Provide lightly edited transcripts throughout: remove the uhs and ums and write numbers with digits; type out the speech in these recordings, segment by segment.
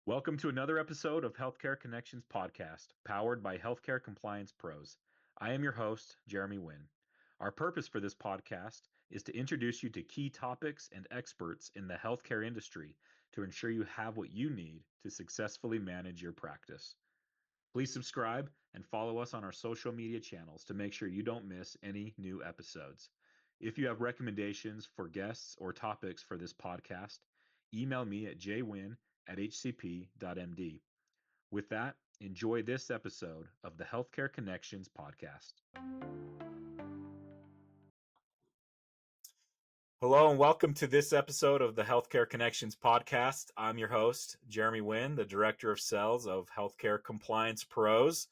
Welcome to another episode of Healthcare Connections podcast, powered by Healthcare Compliance Pros. I am your host, Jeremy Winn. Our purpose for this podcast is to introduce you to key topics and experts in the healthcare industry to ensure you have what you need to successfully manage your practice. Please subscribe and follow us on our social media channels to make sure you don't miss any new episodes. If you have recommendations for guests or topics for this podcast, email me at jwin@hcp.md. With that, enjoy this episode of the Healthcare Connections podcast. Hello and welcome to this episode of the Healthcare Connections podcast. I'm your host, Jeremy Winn, the Director of Sales of Healthcare Compliance Pros.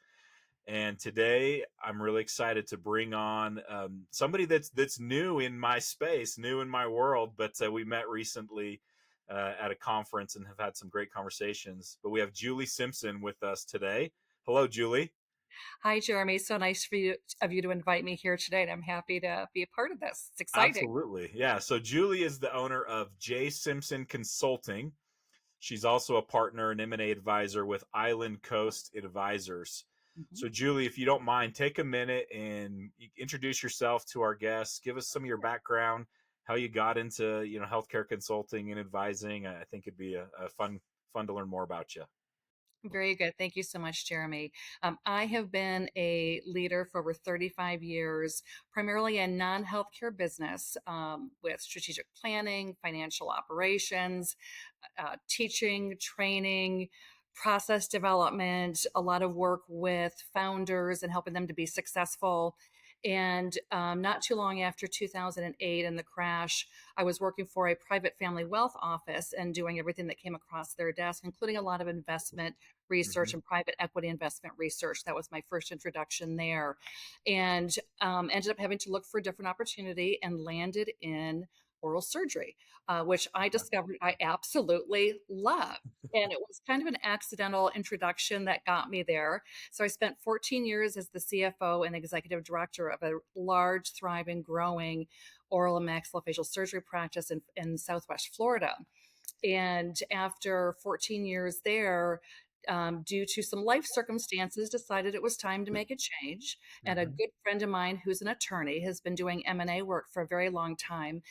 And today I'm really excited to bring on somebody that's new in my space, new in my world, but we met recently at a conference and have had some great conversations. But we have Julie Simpson with us today. Hello, Julie. Hi, Jeremy. So nice of you to invite me here today, and I'm happy to be a part of this. It's exciting. Absolutely. Yeah. So Julie is the owner of J. Simpson Consulting. She's also a partner and M&A advisor with Island Coast Advisors. Mhm. So Julie, if you don't mind, take a minute and introduce yourself to our guests. Give us some of your background, how you got into, healthcare consulting and advising. I think it'd be a fun to learn more about you. Very good. Thank you so much, Jeremy. I have been a leader for over 35 years, primarily in non healthcare business with strategic planning, financial operations, teaching, training, process development, a lot of work with founders and helping them to be successful. And not too long after 2008 and the crash, I was working for a private family wealth office and doing everything that came across their desk, including a lot of investment research Mm-hmm. and private equity investment research. That was my first introduction there. And ended up having to look for a different opportunity and landed in oral surgery, which I discovered I absolutely love. And it was kind of an accidental introduction that got me there. So I spent 14 years as the CFO and executive director of a large, thriving, growing oral and maxillofacial surgery practice in Southwest Florida. And after 14 years there, due to some life circumstances, decided it was time to make a change. And a Mm-hmm. good friend of mine, who's an attorney, has been doing M&A work for a very long time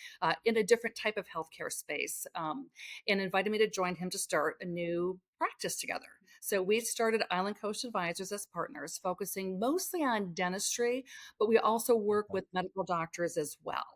in a different type of healthcare space, and invited me to join him to start a new practice together. So we started Island Coast Advisors as partners, focusing mostly on dentistry, but we also work with medical doctors as well.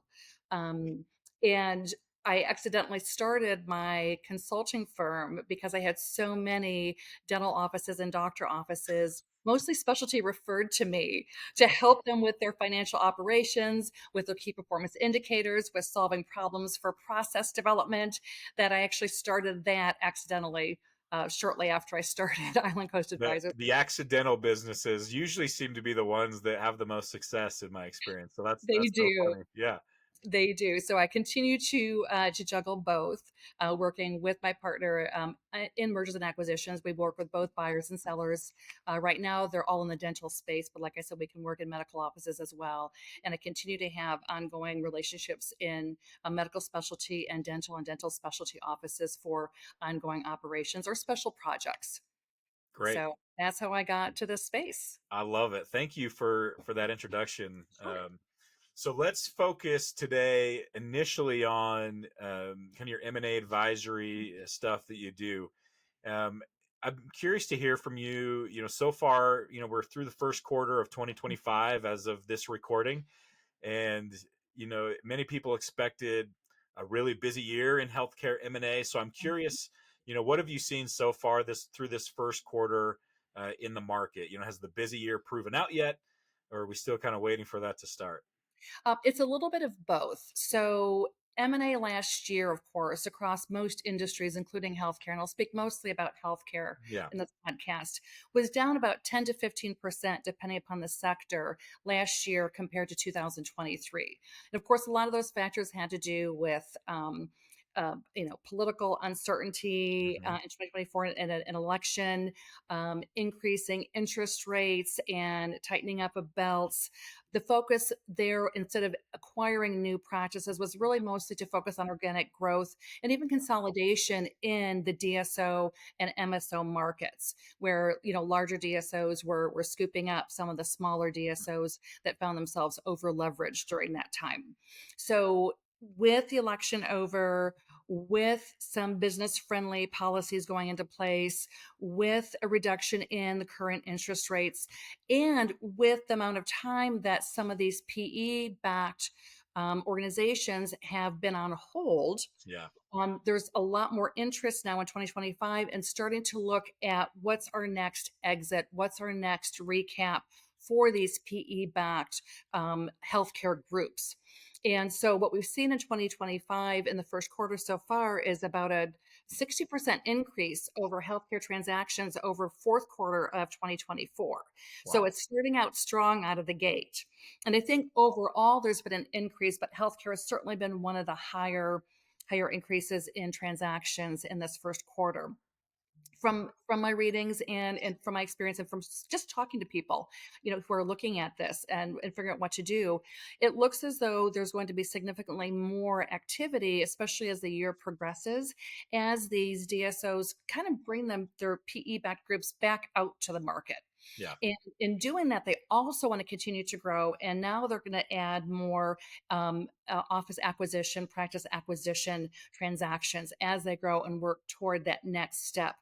Um, and I accidentally started my consulting firm because I had so many dental offices and doctor offices, mostly specialty, referred to me to help them with their financial operations, with their key performance indicators, with solving problems for process development, that I actually started that accidentally shortly after I started Island Coast The Advisors. the accidental businesses usually seem to be the ones that have the most success in my experience. So that's They that's so do. funny. Yeah. They do. So I continue to juggle both, working with my partner in mergers and acquisitions. We work with both buyers and sellers. Right now, they're all in the dental space, but like I said, we can work in medical offices as well. And I continue to have ongoing relationships in medical specialty and dental specialty offices for ongoing operations or special projects. Great. So that's how I got to this space. I love it. Thank you for that introduction. Sure. So let's focus today initially on kind of your M&A advisory stuff that you do. Um, I'm curious to hear from you. So far, we're through the first quarter of 2025 as of this recording, and many people expected a really busy year in healthcare M&A. So I'm curious, what have you seen so far through this first quarter in the market? Has the busy year proven out yet, or are we still kind of waiting for that to start? It's a little bit of both. So M&A last year, of course, across most industries, including healthcare, and I'll speak mostly about healthcare Yeah. in this podcast, was down about 10 to 15%, depending upon the sector, last year compared to 2023. And of course, a lot of those factors had to do with political uncertainty Hmm. in 2024 and an election, increasing interest rates and tightening up of belts. The focus there, instead of acquiring new practices, was really mostly to focus on organic growth and even consolidation in the DSO and MSO markets, where larger DSOs were scooping up some of the smaller DSOs that found themselves over leveraged during that time. So with the election over, with some business friendly policies going into place, with a reduction in the current interest rates, and with the amount of time that some of these PE backed organizations have been on hold, Yeah. there's a lot more interest now in 2025 and starting to look at what's our next exit, what's our next recap for these PE backed healthcare groups. And so, what we've seen in 2025 in the first quarter so far is about a 60% increase over healthcare transactions over fourth quarter of 2024. So, Wow. it's starting out strong out of the gate. And I think overall there's been an increase, but healthcare has certainly been one of the higher increases in transactions in this first quarter. From my readings and from my experience and from just talking to people, who are looking at this and figuring out what to do, it looks as though there's going to be significantly more activity, especially as the year progresses, as these DSOs kind of bring their PE backed groups back out to the market. Yeah. And in doing that, they also want to continue to grow. And now they're going to add more office acquisition, practice acquisition transactions as they grow and work toward that next step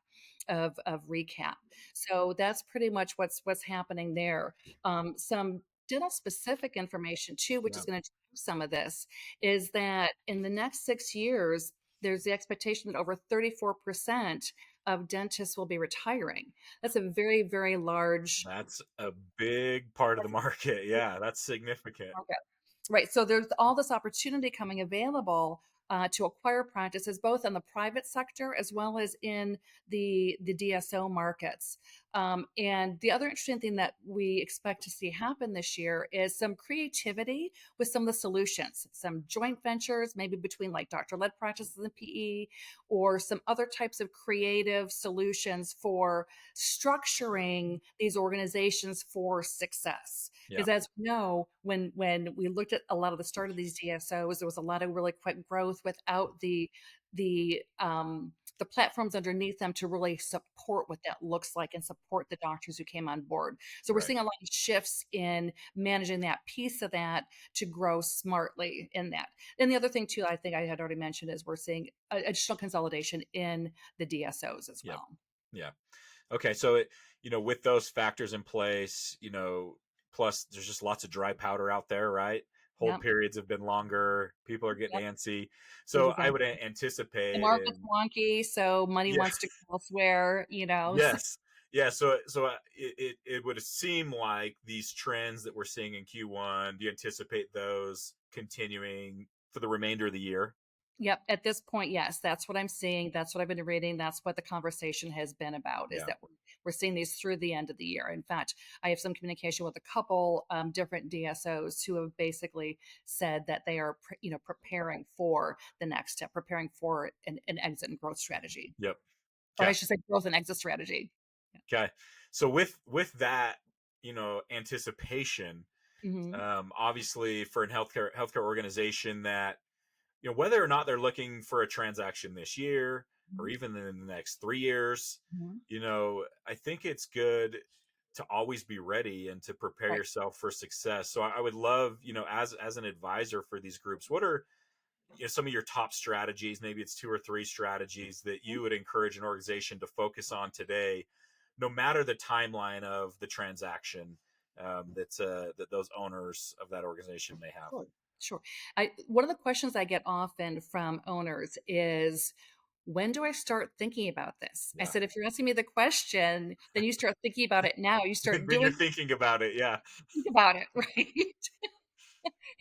of recap. So that's pretty much what's happening there. Some dental specific information too, which Yeah. is going to do some of this, is that in the next 6 years, there's the expectation that over 34% of dentists will be retiring. That's a very, very large That's a big part of the market. Yeah, that's significant. market. Right. So there's all this opportunity coming available to acquire practices, both in the private sector as well as in the DSO markets. And the other interesting thing that we expect to see happen this year is some creativity with some of the solutions, some joint ventures, maybe between like doctor-led practices and PE, or some other types of creative solutions for structuring these organizations for success. Yeah. Because as we know, when we looked at a lot of the start of these DSOs, there was a lot of really quick growth without the platforms underneath them to really support what that looks like and support the doctors who came on board. So we're Right. seeing a lot of shifts in managing that piece of that to grow smartly in that. And the other thing too, I think I had already mentioned, is we're seeing additional consolidation in the DSOs as Yep. well. Yeah. Okay. So with those factors in place, plus there's just lots of dry powder out there, right? Hold Yep. periods have been longer. People are getting Yep. antsy. So I would Exactly. The anticipate market's in wonky, so money yeah, wants to go elsewhere. So, yes. Yeah, so it would seem like these trends that we're seeing in Q1, do you anticipate those continuing for the remainder of the year? yep, at this point, yes, that's what I'm seeing. That's what I've been reading. That's what the conversation has been about, is Yeah. that we're seeing these through the end of the year. In fact, I have some communication with a couple different DSOs who have basically said that they are, preparing for the next step, preparing for an exit and growth strategy, Yep. or I Okay. should say growth and exit strategy. Okay. So with that, anticipation, Hmm. obviously for an healthcare organization that whether or not they're looking for a transaction this year or even in the next 3 years, Hmm. I think it's good to always be ready and to prepare Right. yourself for success. So I would love, as an advisor for these groups, what are some of your top strategies? Maybe it's two or three strategies that you would encourage an organization to focus on today, no matter the timeline of the transaction that those owners of that organization may have. Sure, sure. One of the questions I get often from owners is, when do I start thinking about this? I Yeah. said, if you're asking me the question, then you start thinking about it now. You start Then you're doing thinking about it. Yeah. think about it, right?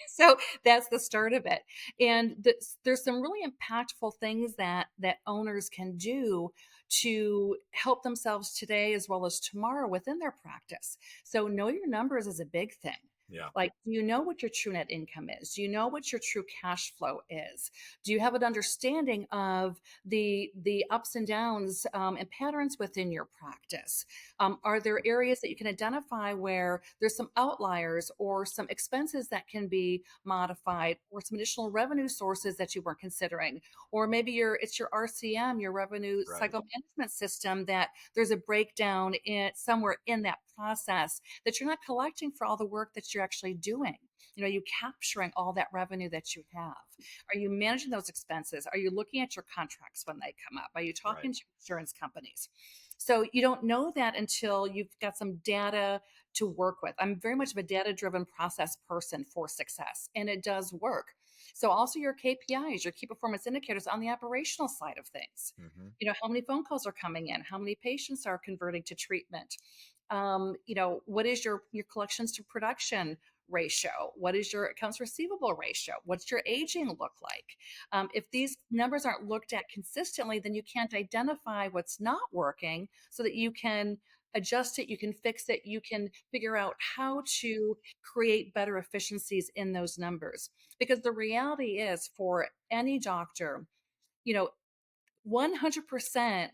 So that's the start of it. And there's some really impactful things that owners can do to help themselves today as well as tomorrow within their practice. So know your numbers is a big thing. Yeah. Like, do you know what your true net income is? Do you know what your true cash flow is? Do you have an understanding of the ups and downs and patterns within your practice? Are there areas that you can identify where there's some outliers or some expenses that can be modified, or some additional revenue sources that you weren't considering? Or maybe it's your RCM, your revenue Right. cycle management system, that there's a breakdown in somewhere in that process, that you're not collecting for all the work that you're actually doing. You capturing all that revenue that you have. Are you managing those expenses? Are you looking at your contracts when they come up? Are you Right. talking to insurance companies? So you don't know that until you've got some data to work with. I'm very much of a data driven process person for success, and it does work. So also your KPIs, your key performance indicators on the operational side of things. Hmm. How many phone calls are coming in? How many patients are converting to treatment? What is your collections to production ratio? What is your accounts receivable ratio? What's your aging look like? If these numbers aren't looked at consistently, then you can't identify what's not working so that you can adjust it, you can fix it, you can figure out how to create better efficiencies in those numbers. Because the reality is, for any doctor, you know, 100%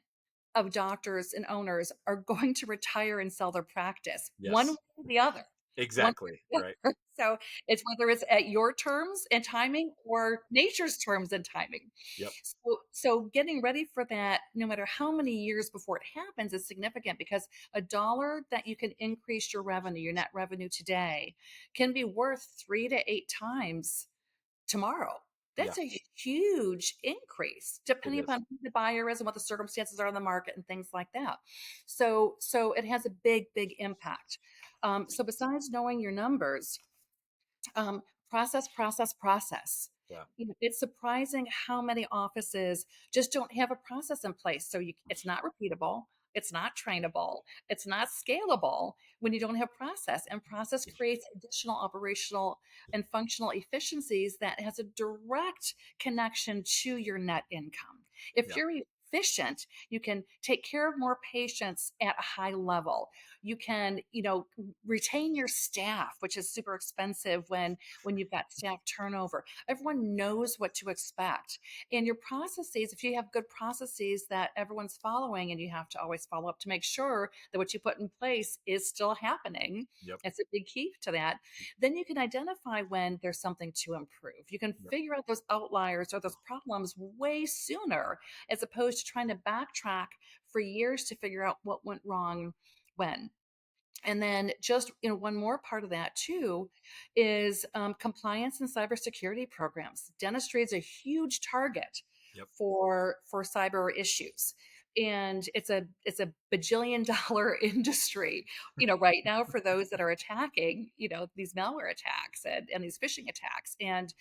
of doctors and owners are going to retire and sell their practice one way Yes. or the other. One Exactly. way or Right. the other. So it's whether it's at your terms and timing or nature's terms and timing. Yep. So getting ready for that, no matter how many years before it happens, is significant, because a dollar that you can increase your revenue, your net revenue today, can be worth 3 to 8 times tomorrow. Yeah. That's a huge increase It depending is. upon who the buyer is and what the circumstances are in the market and things like that. So it has a big impact. So besides knowing your numbers, um, process. Yeah. It's surprising how many offices just don't have a process in place. So it's not repeatable, it's not trainable, it's not scalable when you don't have process. And process creates additional operational and functional efficiencies that has a direct connection to your net income. If Yeah. you're efficient, you can take care of more patients at a high level. You can, retain your staff, which is super expensive when you've got staff turnover. Everyone knows what to expect. And your processes, if you have good processes that everyone's following, and you have to always follow up to make sure that what you put in place is still happening. Yep. It's a big key to that. Then you can identify when there's something to improve. You can Yep. figure out those outliers or those problems way sooner, as opposed to trying to backtrack for years to figure out what went wrong when. And then just one more part of that too is compliance and cybersecurity programs. Dentistry is a huge target Yep. for cyber issues, and it's a bajillion dollar industry right now, for those that are attacking these malware attacks and these phishing attacks. And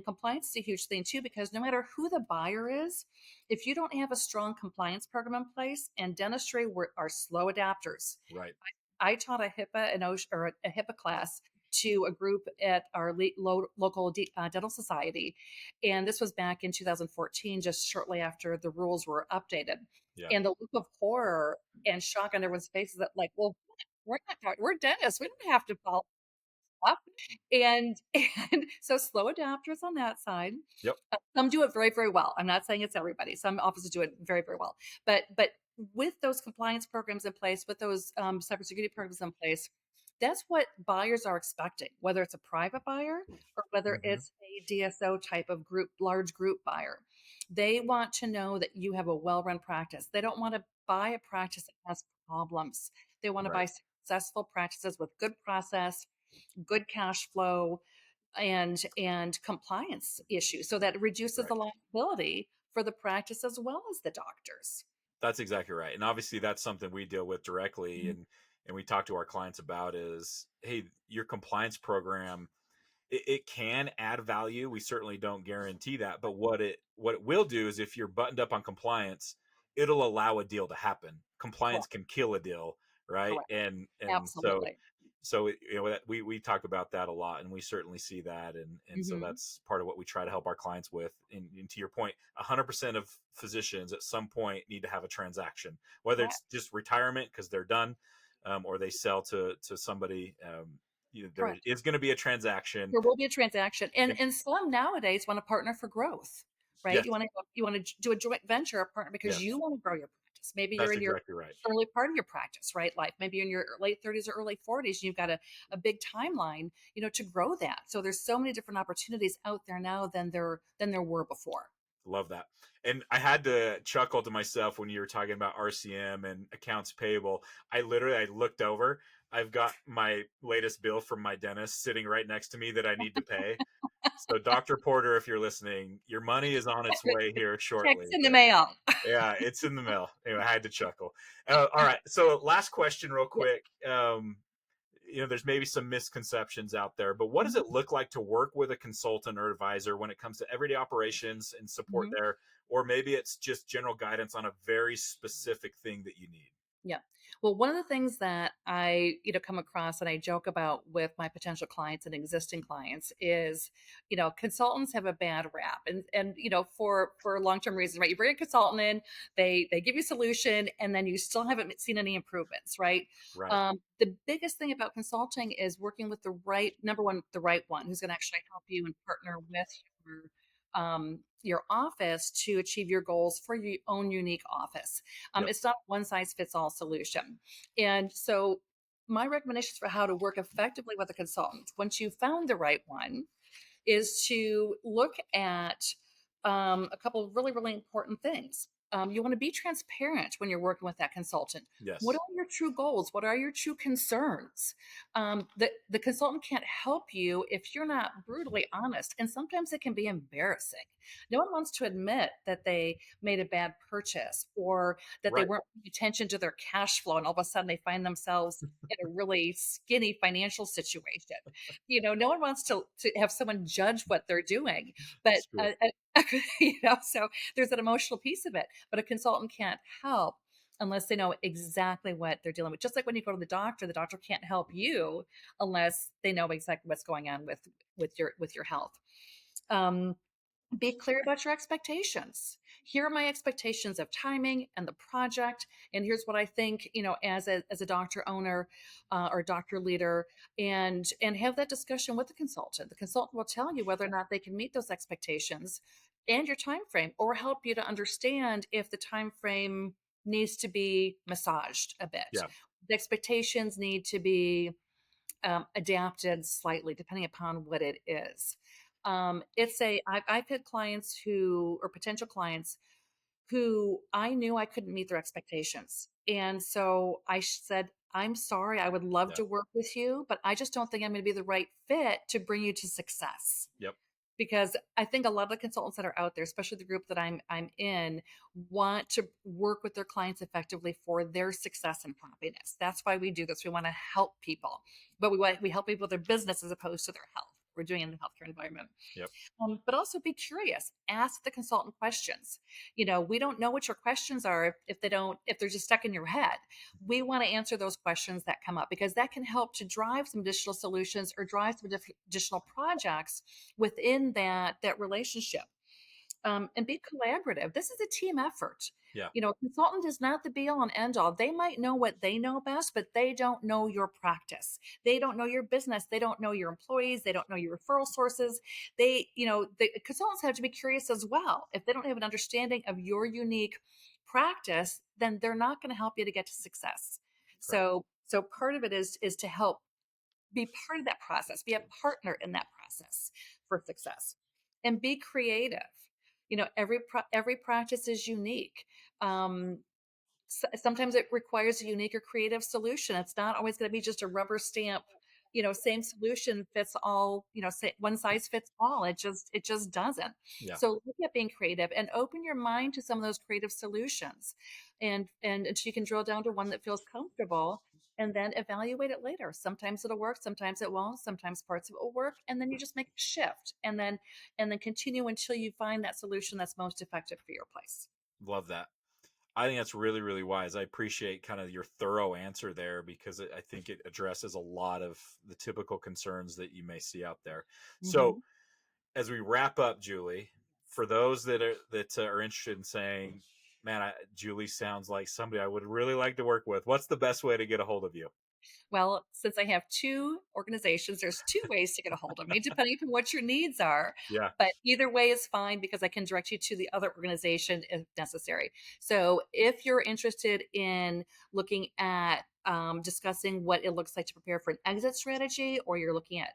compliance is a huge thing too, because no matter who the buyer is, if you don't have a strong compliance program in place, and dentistry are slow adapters. Right. I taught a HIPAA and OSHA, or a HIPAA class, to a group at our local dental society, and this was back in 2014, just shortly after the rules were updated. Yeah. And the look of horror and shock on everyone's faces, that like, well, we're dentists, we don't have to follow up. And so slow adapters on that side. Yep. Some do it very well. I'm not saying it's everybody. Some offices do it very well. But with those compliance programs in place, with those cybersecurity programs in place, that's what buyers are expecting, whether it's a private buyer or whether Hmm. it's a DSO type of large group buyer. They want to know that you have a well-run practice. They don't want to buy a practice that has problems. They want to Right. buy successful practices with good process, good cash flow, and compliance issues, so that reduces Right. the liability for the practice as well as the doctors. That's exactly right. And obviously that's something we deal with directly, Mhm. and we talk to our clients about is, hey, your compliance program, it can add value. We certainly don't guarantee that, but what it will do is, if you're buttoned up on compliance, it'll allow a deal to happen. Compliance Correct. can kill a deal, right? Correct. And so Absolutely. we talk about that a lot, and we certainly see that, and so Hmm. that's part of what we try to help our clients with. And to your point, 100% of physicians at some point need to have a transaction, whether it's Correct. just retirement because they're done, or they sell to somebody. there Correct. is going to be a transaction. There will be a transaction, and And some nowadays want to partner for growth, right? yes, You want to do a joint venture, a partner because you yes, want to grow your practice. Maybe you're that's in your exactly right. early part of your practice, right? Life. Maybe you're in your late 30s or early 40s, and you've got a big timeline, to grow that. So there's so many different opportunities out there now than there were before. Love that. And I had to chuckle to myself when you were talking about RCM and accounts payable. I looked over. I've got my latest bill from my dentist sitting right next to me that I need to pay. So, Dr. Porter, if you're listening, your money is on its way here Checks shortly. in the But mail. yeah, it's in the mail. Anyway, I had to chuckle. All right. So, last question, real Yeah. quick. There's maybe some misconceptions out there, but what does Mhm. it look like to work with a consultant or advisor when it comes to everyday operations and support Mhm. there? Or maybe it's just general guidance on a very specific thing that you need. Yeah. Well, one of the things that I, come across and I joke about with my potential clients and existing clients is, consultants have a bad rap and for long-term reasons, right? You bring a consultant in, they give you a solution and then you still haven't seen any improvements, right? Right. The biggest thing about consulting is working with the right, number one, the right one who's going to actually help you and partner with your office to achieve your goals for your own unique office. Yep. It's not one size fits all solution. And so, my recommendations for how to work effectively with a consultant, once you've found the right one, is to look at a couple of really, really important things. You want to be transparent when you're working with that consultant. What Yes. are your true goals? What are your true concerns? The consultant can't help you if you're not brutally honest. And sometimes it can be embarrassing. No one wants to admit that they made a bad purchase or that they Right. weren't paying attention to their cash flow and all of a sudden they find themselves in a really skinny financial situation. No one wants to have someone judge what they're doing, but It's true. so there's an emotional piece of it. But a consultant can't help unless they know exactly what they're dealing with. Just like when you go to the doctor can't help you unless they know exactly what's going on with your health. Um, be clear about your expectations. Here are my expectations of timing and the project, and here's what I think, as a doctor owner or doctor leader, and have that discussion with the consultant. The consultant will tell you whether or not they can meet those expectations and your time frame, or help you to understand if the time frame needs to be massaged a bit. Yeah. The expectations need to be adapted slightly depending upon what it is. I've had clients who, or potential clients who I knew I couldn't meet their expectations. And so I said, I'm sorry, I would love Yeah. to work with you, but I just don't think I'm going to be the right fit to bring you to success. Yep. Because I think a lot of the consultants that are out there, especially the group that I'm in, want to work with their clients effectively for their success and happiness. That's why we do this. We want to help people, but we help people with their business as opposed to their health. We're doing it in the healthcare environment. Yep. But also be curious. Ask the consultant questions. We don't know what your questions are if they're just stuck in your head. We want to answer those questions that come up because that can help to drive some additional solutions or drive some additional projects within that relationship. And be collaborative. This is a team effort. Yeah. A consultant is not the be all and end all. They might know what they know best, but they don't know your practice. They don't know your business. They don't know your employees. They don't know your referral sources. The consultants have to be curious as well. If they don't have an understanding of your unique practice, then they're not going to help you to get to success. Correct. So part of it is to help be part of that process, be a partner in that process for success, and be creative. Every practice is unique. Um, Sometimes it requires a unique or creative solution. It's not always going to be just a rubber stamp, same solution fits all, say one size fits all. It just doesn't. Yeah. So look at being creative and open your mind to some of those creative solutions, and until you can drill down to one that feels comfortable. And then evaluate it later. Sometimes it'll work, sometimes it won't, sometimes parts of it will work, and then you just make a shift, and then continue until you find that solution that's most effective for your place. Love that. I think that's really, really wise. I appreciate kind of your thorough answer there because I think it addresses a lot of the typical concerns that you may see out there. So, Mhm. as we wrap up, Julie, for those that are interested in saying, "Man, Julie sounds like somebody I would really like to work with," what's the best way to get a hold of you? Well, since I have 2 organizations, there's 2 ways to get a hold of me, depending upon what your needs are. Yeah, But either way is fine because I can direct you to the other organization if necessary. So if you're interested in looking at discussing what it looks like to prepare for an exit strategy, or you're looking at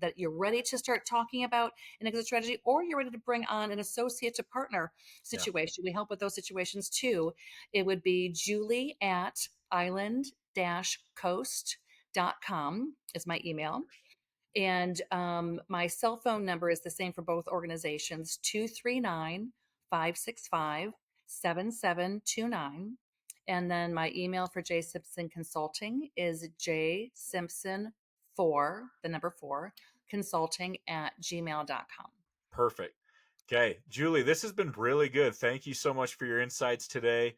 that you're ready to start talking about an exit strategy, or you're ready to bring on an associate to partner yeah, situation, we help with those situations too. It would be Julie at island-coast.com is my email. And my cell phone number is the same for both organizations, 239-565-7729. And then my email for J Simpson Consulting is jsimpson4, the number 4, consulting at gmail.com. perfect. Okay, Julie, this has been really good. Thank you so much for your insights today.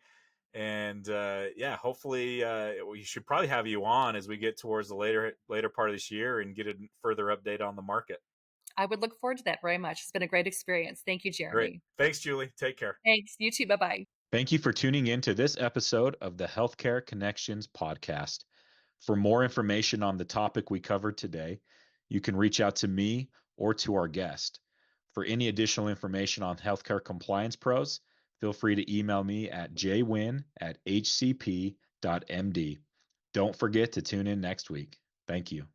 And yeah, hopefully we should probably have you on as we get towards the later part of this year and get a further update on the market. I would look forward to that very much. It's been a great experience. Thank you, Great. Jeremy. Thanks, Julie. Take care. Thanks. You too. Bye bye. Thank you for tuning in to this episode of the Healthcare Connections podcast. For more information on the topic we covered today, you can reach out to me or to our guest. For any additional information on healthcare compliance pros, feel free to email me at jwin@hcp.md. Don't forget to tune in next week. Thank you.